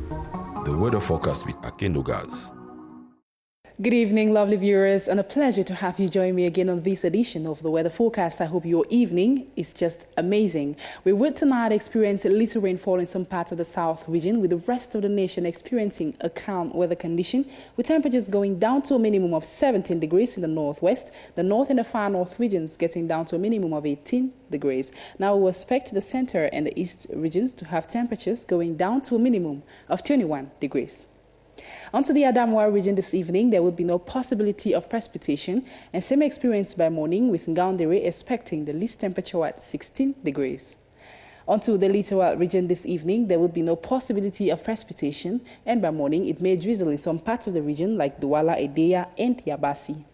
The weather forecast with Akendo Gaz. Good evening, lovely viewers, and a pleasure to have you join me again on this edition of the weather forecast. I hope your evening is just amazing. We will tonight experience a little rainfall in some parts of the south region, with the rest of the nation experiencing a calm weather condition, with temperatures going down to a minimum of 17 degrees in the northwest, the north and the far north regions getting down to a minimum of 18 degrees. Now we expect the center and the east regions to have temperatures going down to a minimum of 21 degrees. Onto the Adamawa region this evening, there will be no possibility of precipitation, and same experience by morning, with Ngaoundéré expecting the least temperature at 16 degrees. Onto the littoral region this evening, there will be no possibility of precipitation, and by morning it may drizzle in some parts of the region like Douala, Edea and Yabasi.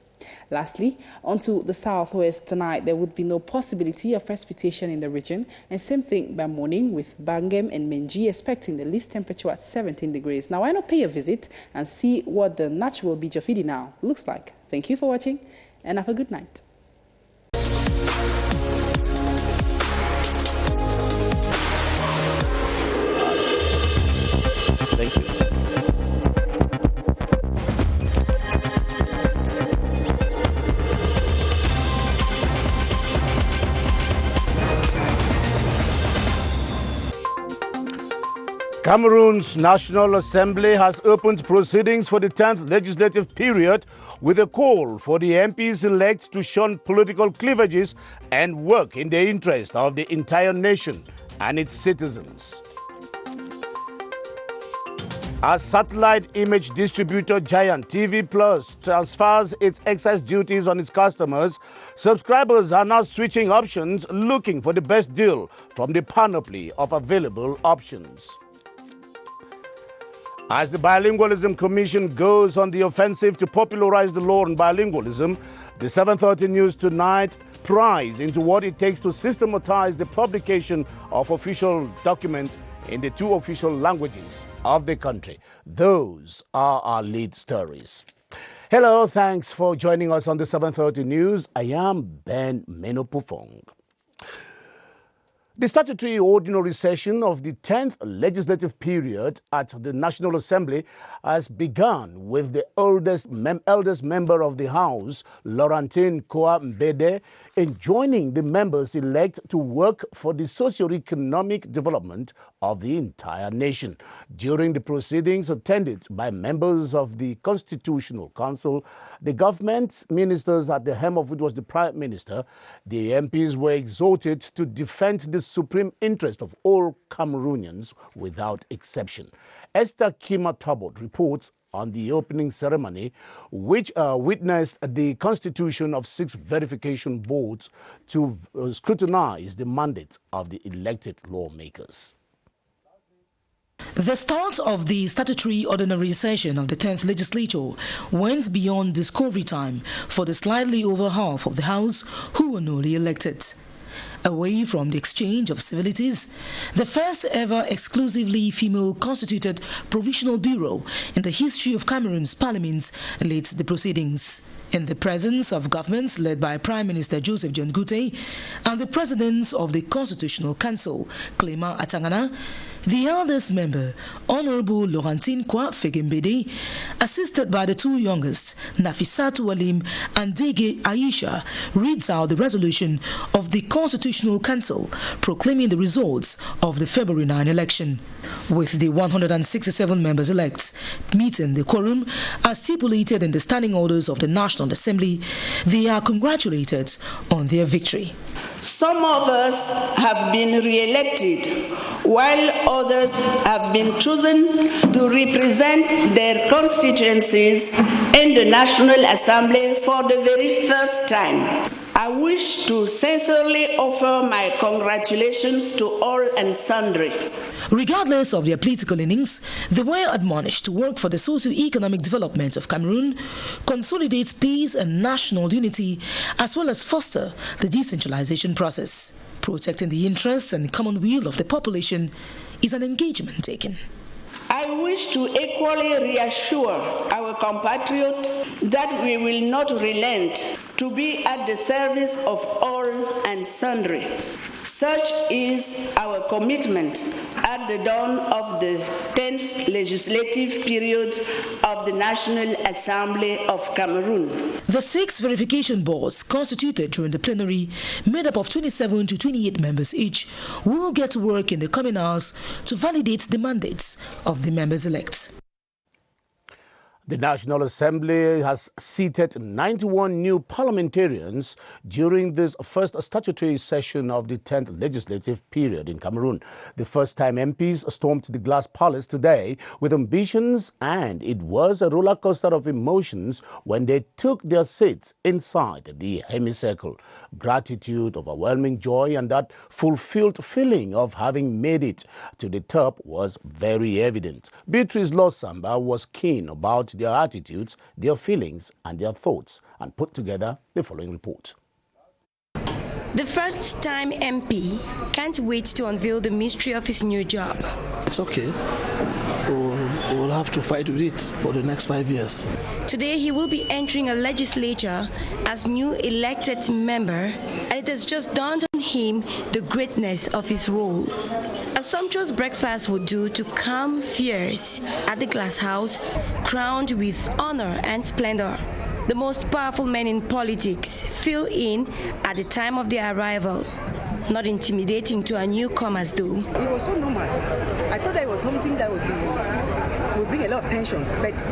Lastly, onto the southwest tonight, there would be no possibility of precipitation in the region, and same thing by morning, with Bangem and Menji expecting the least temperature at 17 degrees. Now, why not pay a visit and see what the natural beach of Idi now looks like? Thank you for watching, and have a good night. Thank you. Cameroon's National Assembly has opened proceedings for the 10th legislative period with a call for the MPs-elect to shun political cleavages and work in the interest of the entire nation and its citizens. As satellite image distributor giant TV Plus transfers its excise duties on its customers, subscribers are now switching options, looking for the best deal from the panoply of available options. As the Bilingualism Commission goes on the offensive to popularize the law on bilingualism, the 7:30 News tonight pries into what it takes to systematize the publication of official documents in the two official languages of the country. Those are our lead stories. Hello, thanks for joining us on the 7:30 News. I am Ben Menopufong. The statutory ordinary session of the 10th legislative period at the National Assembly has begun with the eldest member of the House, Laurentine Koa Mbede, enjoining the members-elect to work for the socio-economic development of the entire nation. During the proceedings attended by members of the Constitutional Council, the government ministers, at the helm of which was the Prime Minister, the MPs were exhorted to defend the supreme interest of all Cameroonians without exception. Esther Kima Tabot reports on the opening ceremony, which witnessed the constitution of 6 verification boards to scrutinize the mandate of the elected lawmakers. The start of the statutory ordinary session of the 10th legislature went beyond discovery time for the slightly over half of the House who were newly elected. Away from the exchange of civilities, the first ever exclusively female-constituted provisional bureau in the history of Cameroon's parliaments leads the proceedings. In the presence of governments led by Prime Minister Joseph John Gute and the presidents of the Constitutional Council, Clément Atangana, the eldest member, Honorable Laurentine Koa Mbede, assisted by the 2 youngest, Nafissatou Alim and Dege Aisha, reads out the resolution of the Constitutional Council proclaiming the results of the February 9 election. With the 167 members-elect meeting the quorum as stipulated in the standing orders of the National Assembly, they are congratulated on their victory. Some of us have been re-elected, while others have been chosen to represent their constituencies in the National Assembly for the very first time. I wish to sincerely offer my congratulations to all and sundry. Regardless of their political leanings, they were admonished to work for the socio-economic development of Cameroon, consolidate peace and national unity, as well as foster the decentralization process. Protecting the interests and common weal of the population is an engagement taken. I wish to equally reassure our compatriots that we will not relent to be at the service of all and sundry. Such is our commitment at the dawn of the 10th legislative period of the National Assembly of Cameroon. The 6 verification boards constituted during the plenary, made up of 27 to 28 members each, will get to work in the coming hours to validate the mandates of the members-elect. The National Assembly has seated 91 new parliamentarians during this first statutory session of the 10th legislative period in Cameroon. The first-time MPs stormed the Glass Palace today with ambitions, and it was a roller coaster of emotions when they took their seats inside the hemicycle. Gratitude, overwhelming joy, and that fulfilled feeling of having made it to the top was very evident. Beatrice Losamba was keen about their attitudes, their feelings, and their thoughts, and put together the following report. The first-time MP can't wait to unveil the mystery of his new job. It's okay. We'll have to fight with it for the next 5 years. Today he will be entering a legislature as new elected member, and it has just dawned on him the greatness of his role. A sumptuous breakfast would do to calm fears at the Glass House, crowned with honor and splendor. The most powerful men in politics fill in at the time of their arrival. Not intimidating to our newcomers, though. It was so normal. I thought it was something that would bring a lot of tension,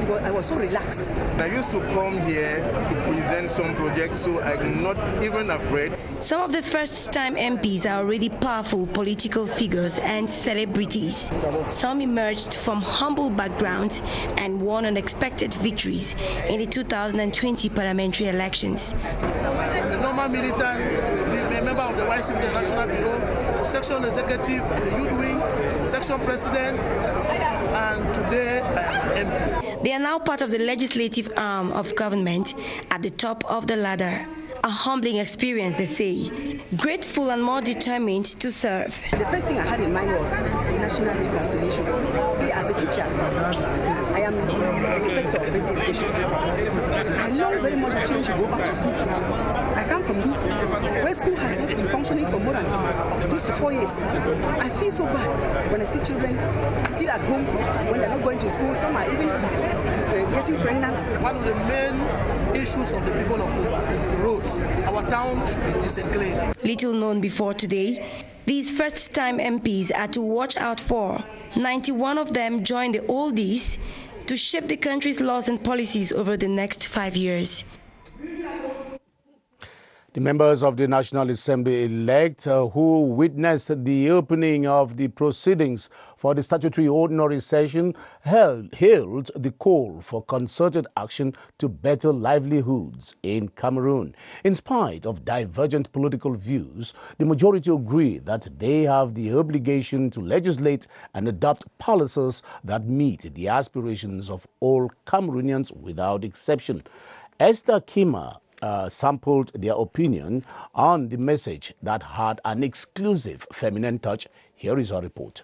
but I was so relaxed. I used to come here to present some projects, so I'm not even afraid. Some of the first-time MPs are already powerful political figures and celebrities. Some emerged from humble backgrounds and won unexpected victories in the 2020 parliamentary elections. The normal militant, a member of the YC National Bureau, to section executive in the youth wing, section president, and today I am MP. They are now part of the legislative arm of government at the top of the ladder. A humbling experience, they say. Grateful and more determined to serve. The first thing I had in mind was national reconciliation. As a teacher, I am the inspector of basic education. I long very much that children should go back to school. I come from Duke, where school has not been functioning for more than close to 4 years. I feel so bad when I see children still at home when they're not going to school. Some are even getting pregnant. One of the main issues of the people of Cuba is the roads. Our town should be disenclaved. Little known before today, these first-time MPs are to watch out for. 91 of them joined the oldies to shape the country's laws and policies over the next 5 years. The members of the National Assembly-elect who witnessed the opening of the proceedings for the statutory ordinary session hailed the call for concerted action to better livelihoods in Cameroon. In spite of divergent political views, the majority agree that they have the obligation to legislate and adopt policies that meet the aspirations of all Cameroonians without exception. Esther Kima sampled their opinion on the message that had an exclusive feminine touch. Here is our report.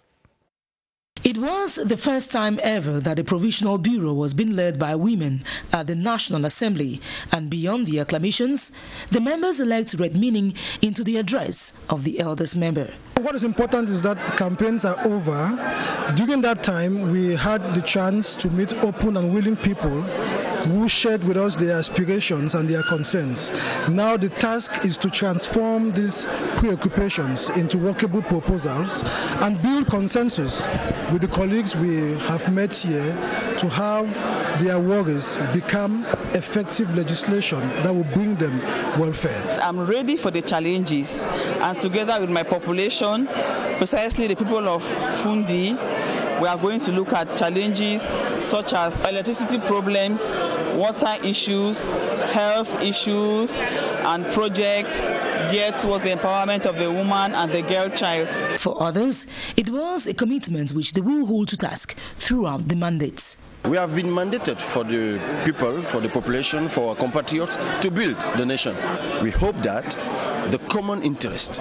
It was the first time ever that a provisional bureau was being led by women at the National Assembly, and beyond the acclamations, the members-elect read meaning into the address of the eldest member. What is important is that campaigns are over. During that time, we had the chance to meet open and willing people who shared with us their aspirations and their concerns. Now the task is to transform these preoccupations into workable proposals and build consensus with the colleagues we have met here to have their worries become effective legislation that will bring them welfare. I'm ready for the challenges, and together with my population, precisely the people of Fundi, we are going to look at challenges such as electricity problems, water issues, health issues, and projects geared towards the empowerment of the woman and the girl child. For others, it was a commitment which they will hold to task throughout the mandates. We have been mandated for the people, for the population, for our compatriots to build the nation. We hope that the common interest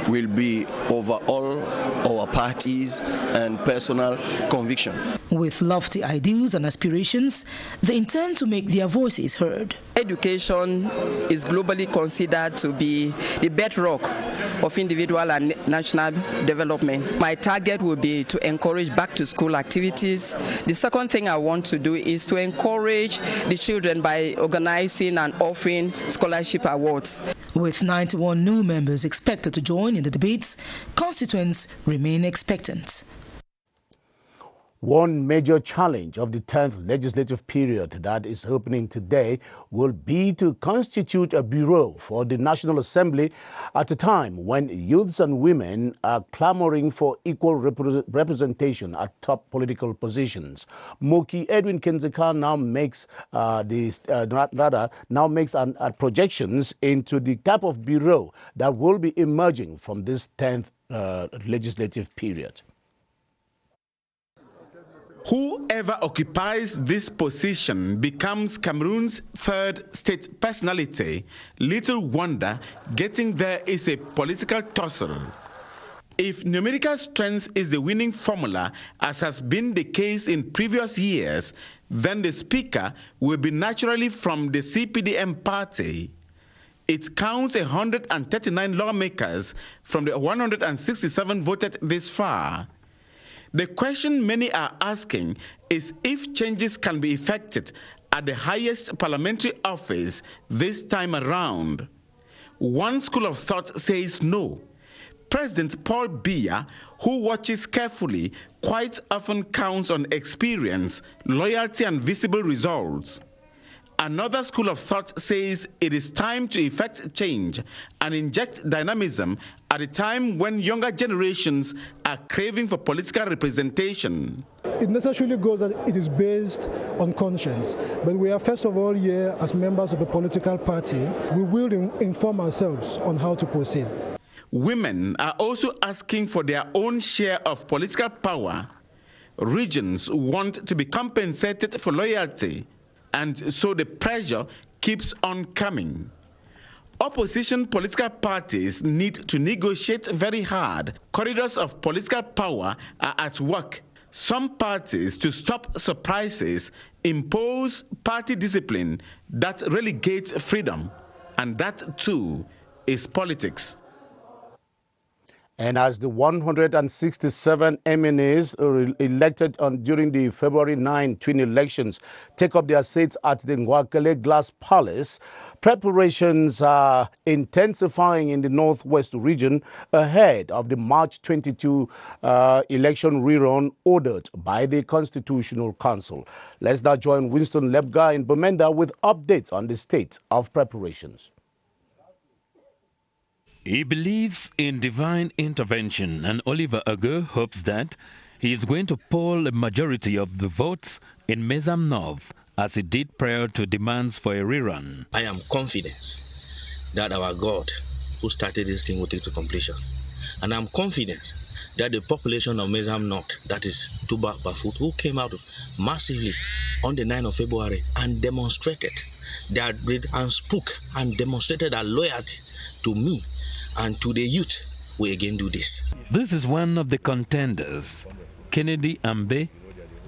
will be over all our parties and personal conviction. With lofty ideals and aspirations, they intend to make their voices heard. Education is globally considered to be the bedrock of individual and national development. My target will be to encourage back-to-school activities. The second thing I want to do is to encourage the children by organizing and offering scholarship awards. With 91 new members expected to join in the debates, constituents remain expectant. One major challenge of the 10th legislative period that is opening today will be to constitute a bureau for the National Assembly at a time when youths and women are clamoring for equal representation at top political positions. Moki Edwin Kenzeka now makes projections into the type of bureau that will be emerging from this 10th legislative period. Whoever occupies this position becomes Cameroon's third state personality. Little wonder getting there is a political tussle. If numerical strength is the winning formula, as has been the case in previous years, then the speaker will be naturally from the CPDM party. It counts 139 lawmakers from the 167 voted this far. The question many are asking is if changes can be effected at the highest parliamentary office this time around. One school of thought says no. President Paul Biya, who watches carefully, quite often counts on experience, loyalty, and visible results. Another school of thought says it is time to effect change and inject dynamism at a time when younger generations are craving for political representation. It necessarily goes that it is based on conscience, but we are first of all here as members of a political party. We will inform ourselves on how to proceed. Women are also asking for their own share of political power. Regions want to be compensated for loyalty, and so the pressure keeps on coming. Opposition political parties need to negotiate very hard. Corridors of political power are at work. Some parties, to stop surprises, impose party discipline that relegates freedom, and that too is politics. And as the 167 MNAs elected during the February 9 twin elections take up their seats at the Ngwakele Glass Palace, preparations are intensifying in the Northwest region ahead of the March 22 election rerun ordered by the Constitutional Council. Let's now join Winston Lebga in Bamenda with updates on the state of preparations. He believes in divine intervention, and Oliver Ago hopes that he is going to poll a majority of the votes in Mezam North, as he did prior to demands for a rerun. I am confident that our God, who started this thing, will take to completion. And I'm confident that the population of Mezam North, that is Tuba Bafut, who came out massively on the 9th of February and demonstrated their and spoke and demonstrated their loyalty to me and to the youth, we again do this. This is one of the contenders, Kennedy Ambe.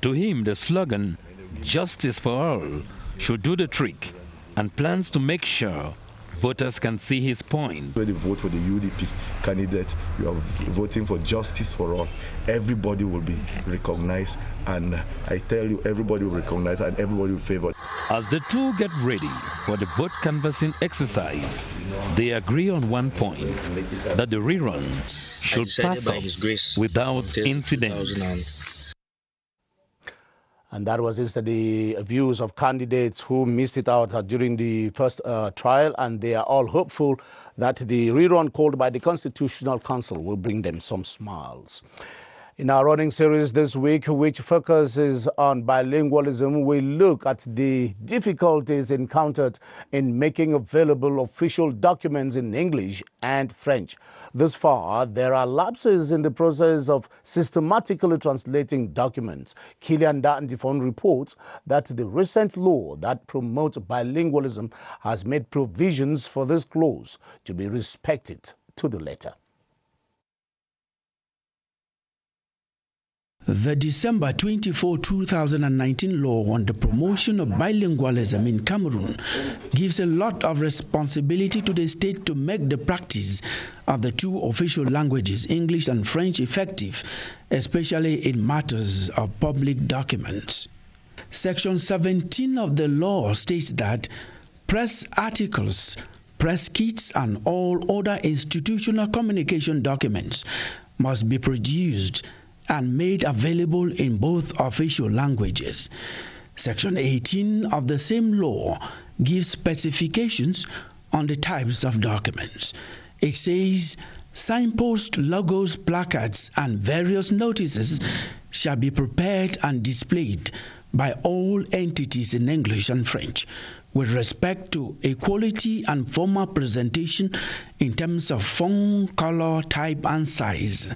To him, the slogan, "Justice for all," should do the trick, and plans to make sure voters can see his point. When you vote for the UDP candidate, you are voting for justice for all. Everybody will be recognized, and I tell you, everybody will recognize and everybody will favor. As the two get ready for the vote canvassing exercise, they agree on one point, that the rerun should pass off without incident. And that was instead the views of candidates who missed it out during the first trial, and they are all hopeful that the rerun called by the Constitutional Council will bring them some smiles. In our running series this week, which focuses on bilingualism, we look at the difficulties encountered in making available official documents in English and French. Thus far, there are lapses in the process of systematically translating documents. Kilian Dandifon reports that the recent law that promotes bilingualism has made provisions for this clause to be respected to the letter. The December 24, 2019 law on the promotion of bilingualism in Cameroon gives a lot of responsibility to the state to make the practice of the two official languages, English and French, effective, especially in matters of public documents. Section 17 of the law states that press articles, press kits, and all other institutional communication documents must be produced and made available in both official languages. Section 18 of the same law gives specifications on the types of documents. It says signposts, logos, placards, and various notices shall be prepared and displayed by all entities in English and French with respect to equality and formal presentation in terms of font, color, type, and size.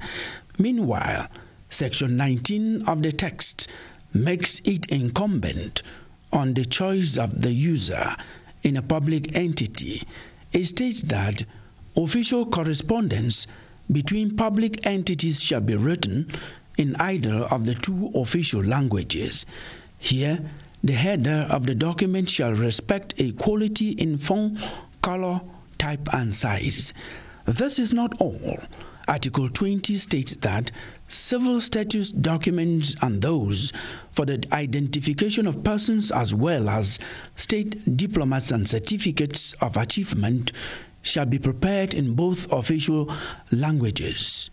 Meanwhile, Section 19 of the text makes it incumbent on the choice of the user in a public entity. It states that official correspondence between public entities shall be written in either of the two official languages. Here, the header of the document shall respect equality in font, color, type, and size. This is not all. Article 20 states that civil status documents and those for the identification of persons as well as state diplomats and certificates of achievement shall be prepared in both official languages.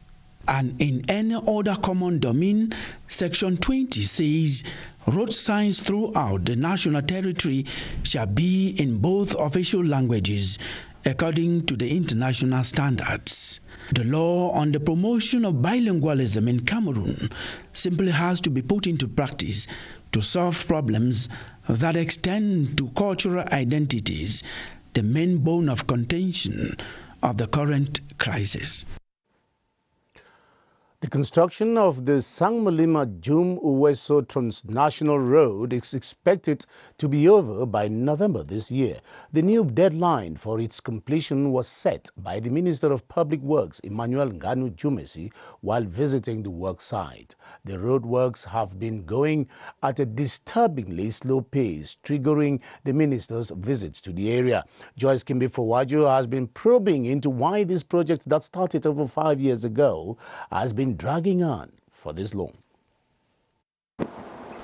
And in any other common domain, Section 20 says road signs throughout the national territory shall be in both official languages according to the international standards. The law on the promotion of bilingualism in Cameroon simply has to be put into practice to solve problems that extend to cultural identities, the main bone of contention of the current crisis. The construction of the Sangmalima-Jum-Uweso Transnational Road is expected to be over by November this year. The new deadline for its completion was set by the Minister of Public Works, Emmanuel Nganu Jumesi, while visiting the work site. The road works have been going at a disturbingly slow pace, triggering the minister's visits to the area. Joyce Kimbe-Fowajo has been probing into why this project that started over 5 years ago has been dragging on for this long.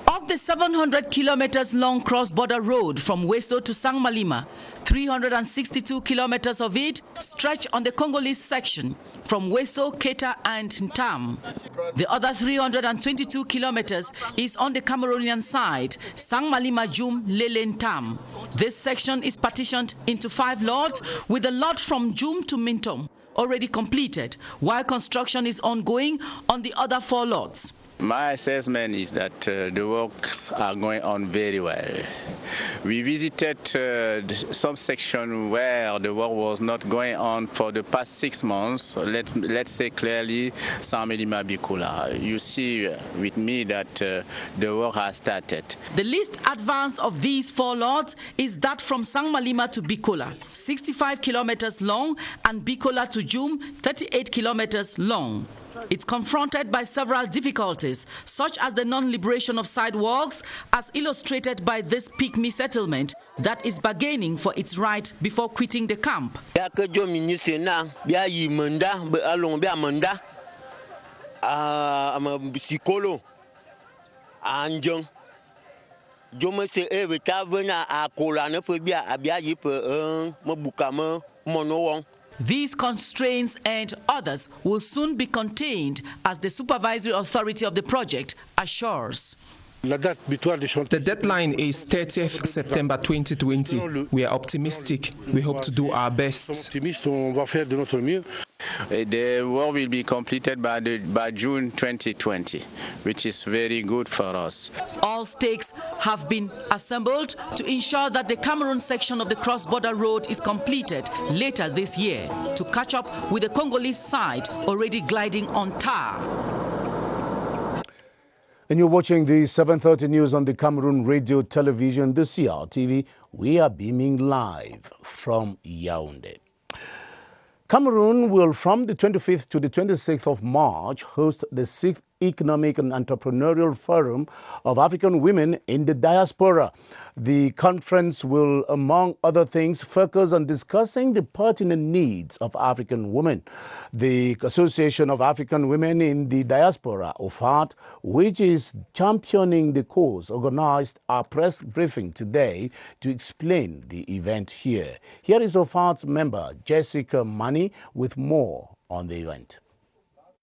Of the 700 kilometers long cross-border road from Weso to Sangmalima, 362 kilometers of it stretch on the Congolese section from Weso, Keta, and Ntam. The other 322 kilometers is on the Cameroonian side, Sangmalima, Jum, Lele, Ntam. This section is partitioned into 5 lots, with the lot from Jum to Mintom already completed, while construction is ongoing on the other 4 lots. My assessment is that the works are going on very well. We visited some section where the work was not going on for the past 6 months. Let's say clearly Sangmalima Bikola. You see with me that the work has started. The least advanced of these 4 lots is that from Sangmalima to Bikola, 65 kilometers long, and Bikola to Jum, 38 kilometers long. It's confronted by several difficulties, such as the non-liberation of sidewalks, as illustrated by this pygmy settlement that is bargaining for its right before quitting the camp. These constraints and others will soon be contained, as the supervisory authority of the project assures. The deadline is 30th September 2020. We are optimistic. We hope to do our best. The work will be completed by June 2020, which is very good for us. All stakes have been assembled to ensure that the Cameroon section of the cross-border road is completed later this year, to catch up with the Congolese side already gliding on tar. And you're watching the 7:30 news on the Cameroon Radio Television, the CRTV. We are beaming live from Yaoundé. Cameroon will, from the 25th to the 26th of March, host the 6th Economic and Entrepreneurial Forum of African Women in the Diaspora. The conference will, among other things, focus on discussing the pertinent needs of African women. The Association of African Women in the Diaspora, OFAT, which is championing the cause, organized a press briefing today to explain the event here. Here is OFAT's member, Jessica Mani, with more on the event.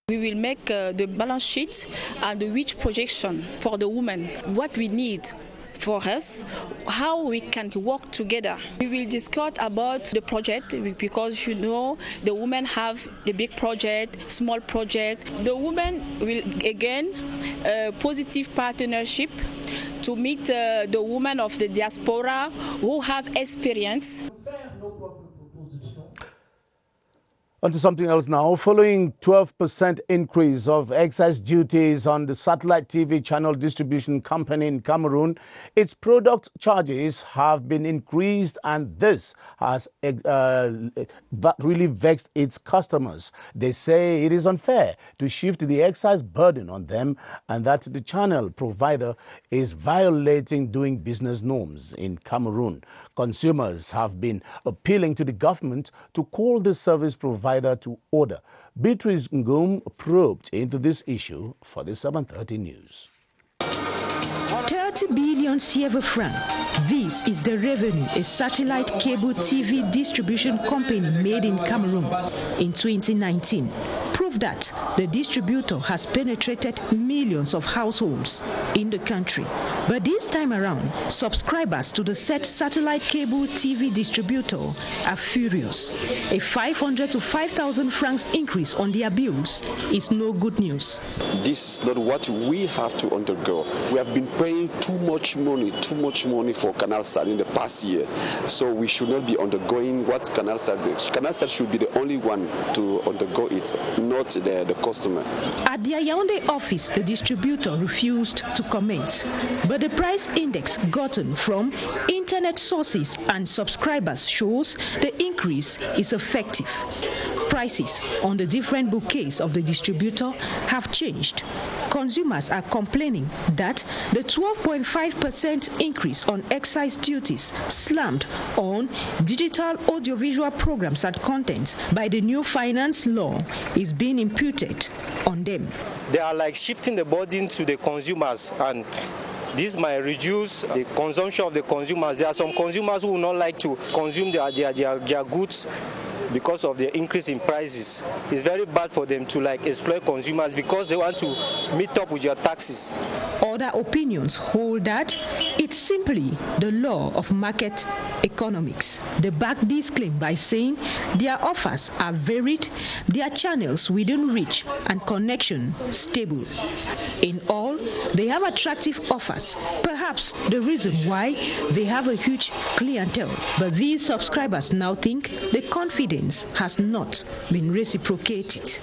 We will make the balance sheet and the wage projection for the women, what we need for us, how we can work together. We will discuss about the project because you know the women have the big project, small project. The women will again positive partnership to meet the women of the diaspora who have experience. On to something else now. Following 12% increase of excise duties on the satellite TV channel distribution company in Cameroon, its product charges have been increased, and this has really vexed its customers. They say it is unfair to shift the excise burden on them and that the channel provider is violating doing business norms in Cameroon. Consumers have been appealing to the government to call the service provider to order. Beatrice Ngum probed into this issue for the 7:30 news. 30 billion CFA francs. This is the revenue a satellite cable TV distribution company made in Cameroon in 2019. Proof that the distributor has penetrated millions of households in the country. But this time around, subscribers to the said satellite cable TV distributor are furious. A 500 to 5,000 francs increase on their bills is no good news. This is not what we have to undergo. We have been paying too much money for CanalSat in the past years. So we should not be undergoing what CanalSat does. CanalSat should be the only one to undergo it, not the customer. At their Yaoundé office, the distributor refused to comment. But the price index gotten from internet sources and subscribers shows the increase is effective. Prices on the different bouquets of the distributor have changed. Consumers are complaining that the 12.5% increase on excise duties slammed on digital audiovisual programs and content by the new finance law is being imputed on them. They are like shifting the burden to the consumers, and this might reduce the consumption of the consumers. There are some consumers who will not like to consume their goods because of the increase in prices. It's very bad for them to exploit consumers because they want to meet up with your taxes. Other opinions hold that it's simply the law of market economics. They back this claim by saying their offers are varied, their channels within reach and connection stable. In all, they have attractive offers, perhaps the reason why they have a huge clientele. But these subscribers now think the confidence has not been reciprocated.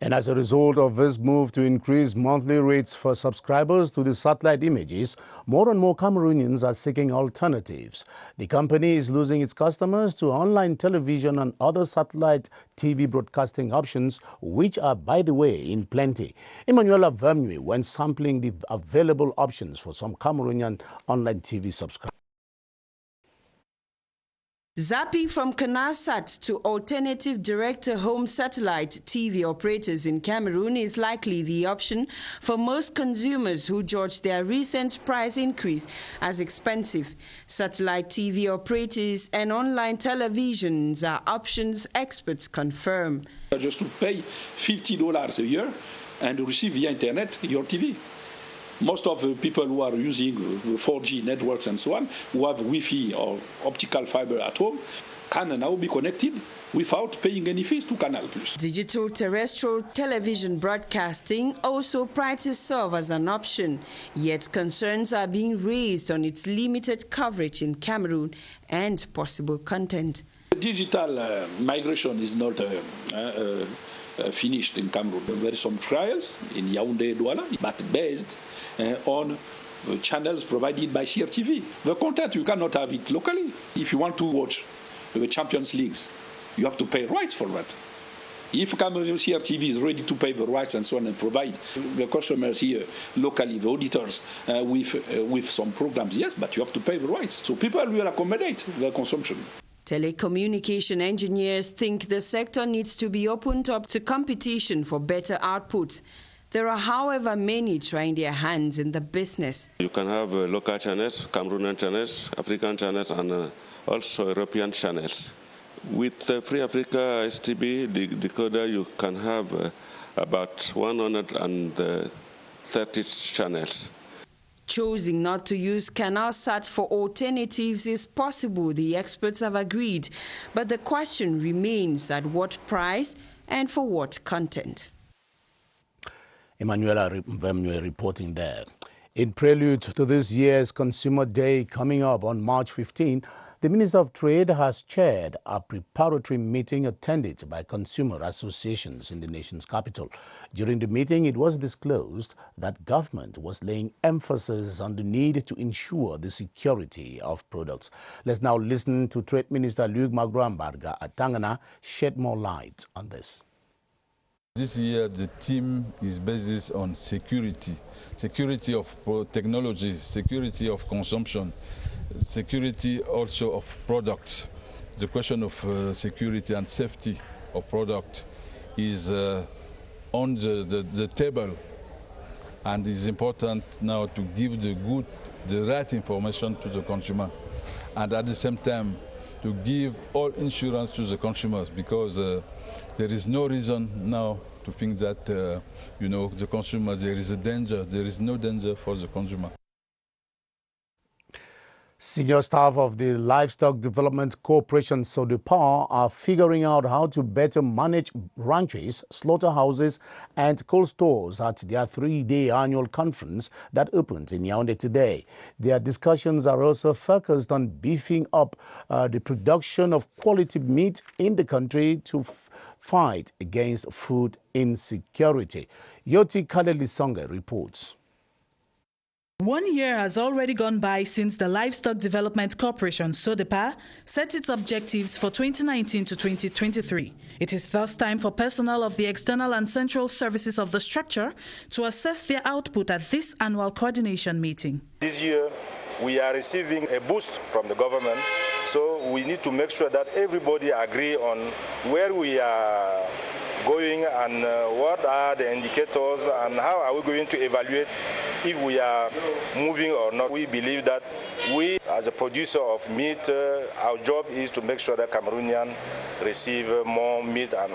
And as a result of this move to increase monthly rates for subscribers to the satellite images, more and more Cameroonians are seeking alternatives. The company is losing its customers to online television and other satellite TV broadcasting options, which are, by the way, in plenty. Emmanuela Vermue went sampling the available options for some Cameroonian online TV subscribers. Zapping from CanalSat to alternative direct-to-home satellite TV operators in Cameroon is likely the option for most consumers who judge their recent price increase as expensive. Satellite TV operators and online televisions are options experts confirm. Just to pay $50 a year and receive via internet your TV. Most of the people who are using 4G networks and so on, who have Wi-Fi or optical fiber at home, can now be connected without paying any fees to Canal+. Digital terrestrial television broadcasting also prides itself as an option, yet concerns are being raised on its limited coverage in Cameroon and possible content. Digital migration is not finished in Cameroon. There are some trials in Yaoundé, Douala, but based on the channels provided by CRTV. The content, you cannot have it locally. If you want to watch the Champions Leagues, you have to pay rights for that. If Cameroon CRTV is ready to pay the rights and so on and provide the customers here locally, the auditors, with some programs, yes, but you have to pay the rights. So people will accommodate their consumption. Telecommunication engineers think the sector needs to be opened up to competition for better output. There are, however, many trying their hands in the business. You can have local channels, Cameroonian channels, African channels, and also European channels. With Free Africa STB, the decoder, you can have about 130 channels. Choosing not to use CanalSat for alternatives is possible, the experts have agreed. But the question remains, at what price and for what content? Emanuela Vemnue reporting there. In prelude to this year's Consumer Day coming up on March 15, the Minister of Trade has chaired a preparatory meeting attended by consumer associations in the nation's capital. During the meeting, it was disclosed that government was laying emphasis on the need to ensure the security of products. Let's now listen to Trade Minister Luke Magrambarga at Tangana shed more light on this. This year, the theme is based on security of technology, security of consumption, security also of products. The question of security and safety of product is on the table, and it's important now to give the right information to the consumer, and at the same time to give all insurance to the consumers, because there is no reason now to think that the consumer, there is a danger. There is no danger for the consumer. Senior staff of the Livestock Development Corporation, SODEPA, are figuring out how to better manage ranches, slaughterhouses and cold stores at their 3-day annual conference that opens in Yaoundé today. Their discussions are also focused on beefing up the production of quality meat in the country to fight against food insecurity. Yoti Kadelisonge reports. 1 year has already gone by since the Livestock Development Corporation, SODEPA, set its objectives for 2019 to 2023. It is thus time for personnel of the external and central services of the structure to assess their output at this annual coordination meeting. This year, we are receiving a boost from the government, so we need to make sure that everybody agree on where we are going and what are the indicators and how are we going to evaluate if we are moving or not. We believe that we, as a producer of meat, our job is to make sure that Cameroonians receive more meat and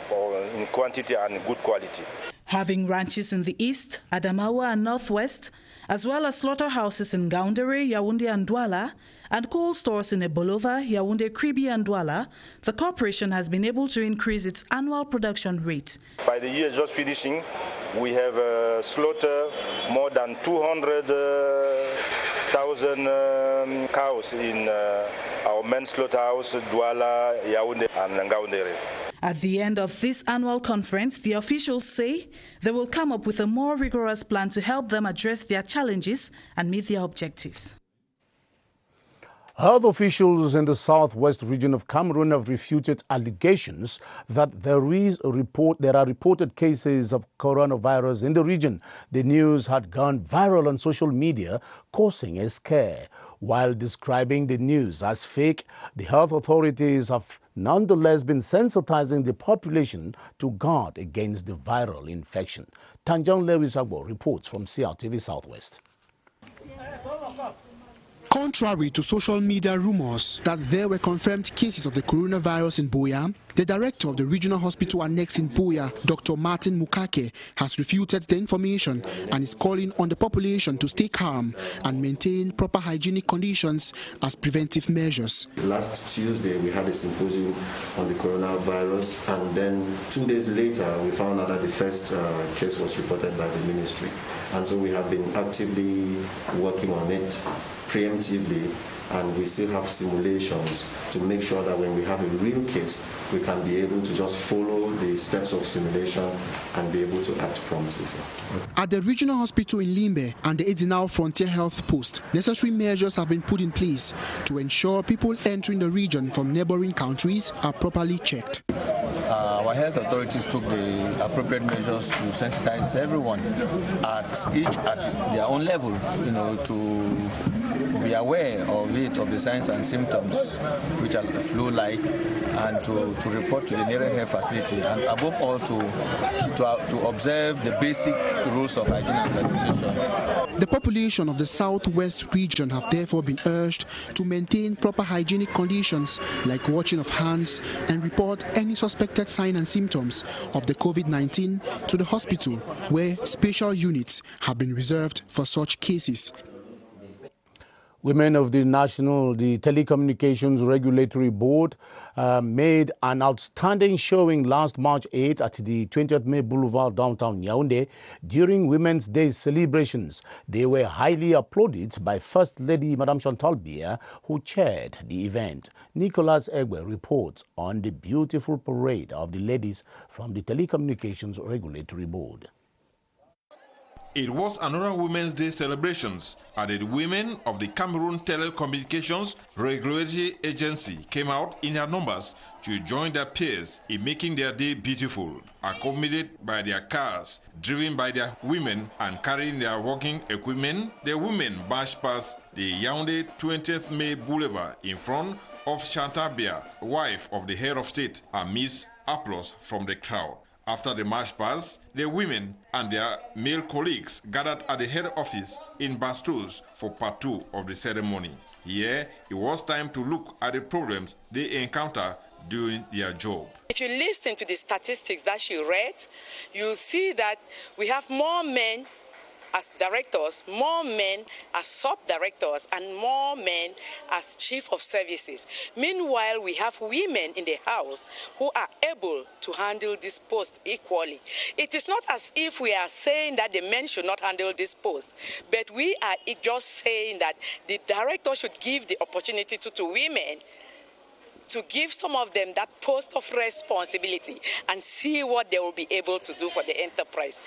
in quantity and good quality. Having ranches in the east, Adamawa and northwest, as well as slaughterhouses in Gaoundere, Yaoundé and Douala, and cold stores in Ebolova, Yaoundé, Kribi and Douala, the corporation has been able to increase its annual production rate. By the year just finishing, we have slaughtered more than 200,000 cows in our main slaughterhouse, Douala, Yaoundé and Gaoundere. At the end of this annual conference, the officials say they will come up with a more rigorous plan to help them address their challenges and meet their objectives. Health officials in the southwest region of Cameroon have refuted allegations that there are reported cases of coronavirus in the region. The news had gone viral on social media, causing a scare. While describing the news as fake, the health authorities have nonetheless been sensitizing the population to guard against the viral infection. Tanjong Lewis Agbo reports from CRTV Southwest. Contrary to social media rumors that there were confirmed cases of the coronavirus in Buea, the director of the regional hospital annex in Buea, Dr. Martin Mukake, has refuted the information and is calling on the population to stay calm and maintain proper hygienic conditions as preventive measures. Last Tuesday, we had a symposium on the coronavirus, and then 2 days later, we found out that the first case was reported by the ministry. And so we have been actively working on it preemptively, and we still have simulations to make sure that when we have a real case, we can be able to just follow the steps of simulation and be able to act promptly. At the regional hospital in Limbe and the Edinal Frontier Health Post, necessary measures have been put in place to ensure people entering the region from neighboring countries are properly checked. our health authorities took the appropriate measures to sensitize everyone at their own level, to be aware of it, of the signs and symptoms, which are flu-like, and to report to the nearest health facility, and above all to observe the basic rules of hygiene and sanitation. The population of the southwest region have therefore been urged to maintain proper hygienic conditions like washing of hands and report any suspected sign and symptoms of the COVID-19 to the hospital, where special units have been reserved for such cases. Women of the Telecommunications Regulatory Board made an outstanding showing last March 8 at the 20th May Boulevard, downtown Yaoundé, during Women's Day celebrations. They were highly applauded by First Lady Madame Chantal Biya, who chaired the event. Nicholas Egbe reports on the beautiful parade of the ladies from the Telecommunications Regulatory Board. It was another Women's Day celebrations, and the women of the Cameroon Telecommunications Regulatory Agency came out in their numbers to join their peers in making their day beautiful, accompanied by their cars, driven by their women, and carrying their working equipment. The women marched past the Yaoundé 20th May Boulevard in front of Chantal Biya, wife of the head of state, amidst applause from the crowd. After the march passed, the women and their male colleagues gathered at the head office in Bastos for part 2 of the ceremony. Here, it was time to look at the problems they encounter during their job. If you listen to the statistics that she read, you'll see that we have more men as directors, more men as sub-directors, and more men as chief of services. Meanwhile, we have women in the house who are able to handle this post equally. It is not as if we are saying that the men should not handle this post, but we are just saying that the director should give the opportunity to women to give some of them that post of responsibility and see what they will be able to do for the enterprise.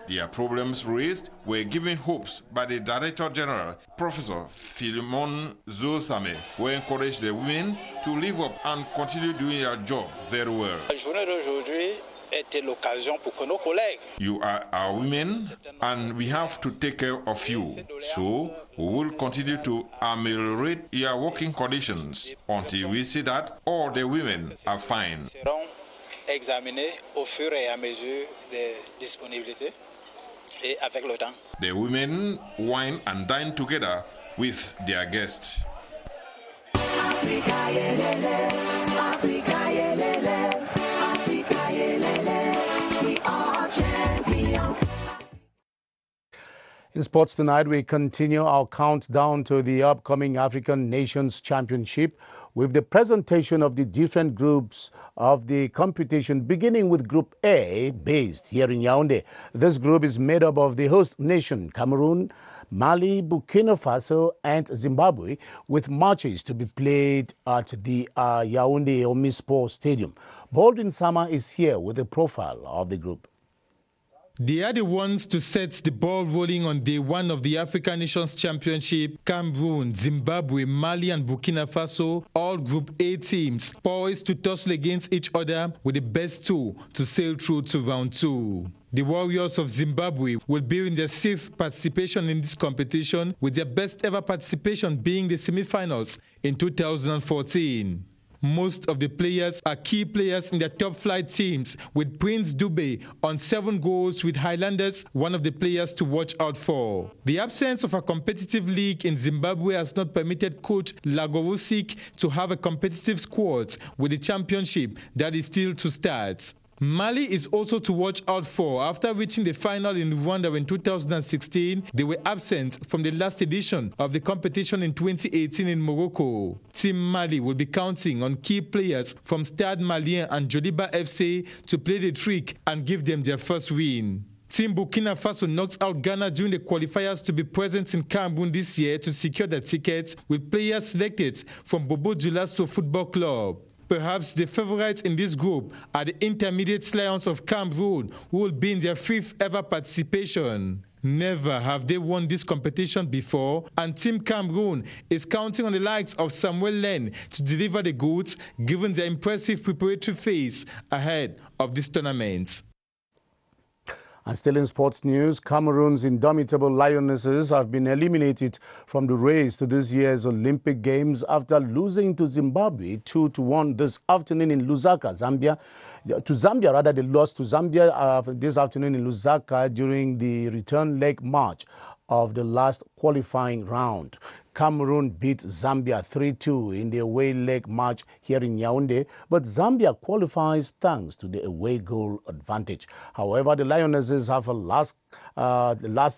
Their problems raised were given hopes by the Director General, Professor Philemon Zosame, who encouraged the women to live up and continue doing their job very well. You are our women, and we have to take care of you. So we will continue to ameliorate your working conditions until we see that all the women are fine. The women wine and dine together with their guests. Africa, yelele, Africa, yelele, Africa, yelele, we are champions. In sports tonight, we continue our countdown to the upcoming African Nations Championship with the presentation of the different groups of the competition, beginning with Group A, based here in Yaoundé. This group is made up of the host nation, Cameroon, Mali, Burkina Faso, and Zimbabwe, with matches to be played at the Yaoundé Omisport Stadium. Baldwin Sama is here with a profile of the group. They are the ones to set the ball rolling on day one of the African Nations Championship. Cameroon, Zimbabwe, Mali and Burkina Faso, all Group A teams, poised to tussle against each other with the best two to sail through to round 2. The Warriors of Zimbabwe will be in their 6th participation in this competition, with their best ever participation being the semi-finals in 2014. Most of the players are key players in their top flight teams, with Prince Dube on 7 goals, with Highlanders one of the players to watch out for. The absence of a competitive league in Zimbabwe has not permitted coach Lagorusik to have a competitive squad with the championship that is still to start. Mali is also to watch out for. After reaching the final in Rwanda in 2016, they were absent from the last edition of the competition in 2018 in Morocco. Team Mali will be counting on key players from Stade Malien and Joliba FC to play the trick and give them their first win. Team Burkina Faso knocked out Ghana during the qualifiers to be present in Cameroon this year to secure their tickets, with players selected from Bobo Dioulasso Football Club. Perhaps the favorites in this group are the Intermediate Lions of Cameroon, who will be in their 5th ever participation. Never have they won this competition before, and Team Cameroon is counting on the likes of Samuel Len to deliver the goods, given their impressive preparatory phase ahead of this tournament. And still in sports news, Cameroon's indomitable Lionesses have been eliminated from the race to this year's Olympic Games after losing to Zimbabwe 2-1 this afternoon in Lusaka, Zambia. They lost to Zambia this afternoon in Lusaka during the return leg match of the last qualifying round. Cameroon beat Zambia 3-2 in the away leg match here in Yaoundé, but Zambia qualifies thanks to the away goal advantage. However, the Lionesses have the last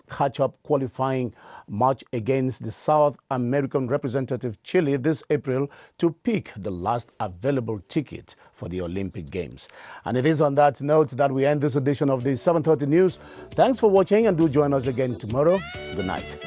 catch-up qualifying match against the South American representative Chile this April to pick the last available ticket for the Olympic Games. And it is on that note that we end this edition of the 7:30 News. Thanks for watching, and do join us again tomorrow. Good night.